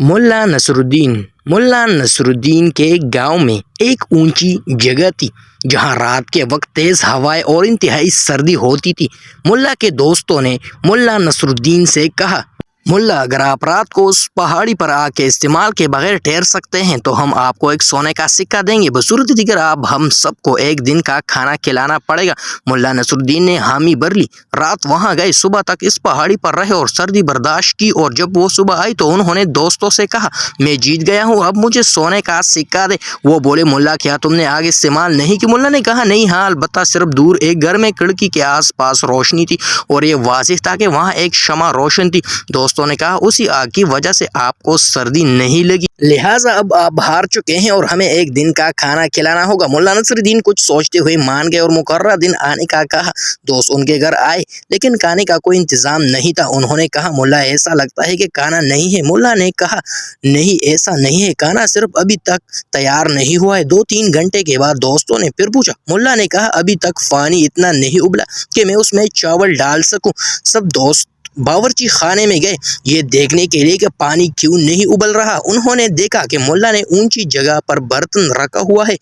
ملا نصرالدین کے گاؤں میں ایک اونچی جگہ تھی جہاں رات کے وقت تیز ہوائیں اور انتہائی سردی ہوتی تھی۔ ملا کے دوستوں نے ملا نصرالدین سے کہا، ملا، اگر آپ رات کو اس پہاڑی پر آ کے استعمال کے بغیر ٹھہر سکتے ہیں تو ہم آپ کو ایک سونے کا سکہ دیں گے، بصورت دیگر آپ ہم سب کو ایک دن کا کھانا کھلانا پڑے گا۔ ملا نصرالدین نے حامی بھر لی۔ رات وہاں گئے، صبح تک اس پہاڑی پر رہے اور سردی برداشت کی، اور جب وہ صبح آئی تو انہوں نے دوستوں سے کہا، میں جیت گیا ہوں، اب مجھے سونے کا سکہ دے۔ وہ بولے، ملا، کیا تم نے آگ استعمال نہیں کی؟ ملا نے کہا، نہیں، ہاں، البتہ صرف دور ایک گھر میں کھڑکی کے آس پاس روشنی تھی اور یہ واضح تھا کہ وہاں ایک شمع روشن تھی۔ دوستوں نے کہا، اسی آگ کی وجہ سے آپ کو سردی نہیں لگی، لہٰذا اب آپ ہار چکے ہیں اور ہمیں ایک دن کا کھانا کھلانا ہوگا۔ ملا نصرالدین کچھ سوچتے ہوئے مان گئے اور مقررہ دن آنے کا کہا۔ دوست ان کے گھر آئے لیکن کھانے کا کوئی انتظام نہیں تھا۔ انہوں نے کہا، ملا، ایسا لگتا ہے کہ کھانا نہیں ہے۔ ملا نے کہا، نہیں، ایسا نہیں ہے، کھانا صرف ابھی تک تیار نہیں ہوا ہے۔ 2-3 گھنٹے کے بعد دوستوں نے پھر پوچھا۔ ملا نے کہا، ابھی تک پانی اتنا نہیں ابلا کہ میں اس میں چاول ڈال سکوں۔ سب دوست باورچی خانے میں گئے یہ دیکھنے کے لیے کہ پانی کیوں نہیں ابل رہا۔ انہوں نے دیکھا کہ ملا نے اونچی جگہ پر برتن رکھا ہوا ہے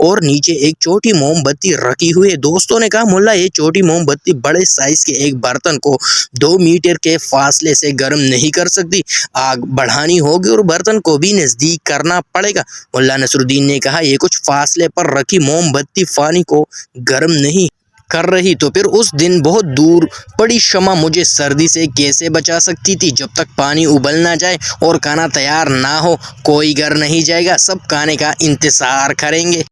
اور نیچے ایک چھوٹی موم بتی رکھی ہوئی ہے۔ دوستوں نے کہا، ملا، یہ چھوٹی موم بتی بڑے سائز کے ایک برتن کو 2 میٹر کے فاصلے سے گرم نہیں کر سکتی، آگ بڑھانی ہوگی اور برتن کو بھی نزدیک کرنا پڑے گا۔ ملا نصرالدین نے کہا، یہ کچھ فاصلے پر رکھی موم بتی پانی کو گرم نہیں کر رہی تو پھر اس دن بہت دور پڑی شمع مجھے سردی سے کیسے بچا سکتی تھی؟ جب تک پانی ابل نہ جائے اور کھانا تیار نہ ہو کوئی گھر نہیں جائے گا، سب کھانے کا انتظار کریں گے۔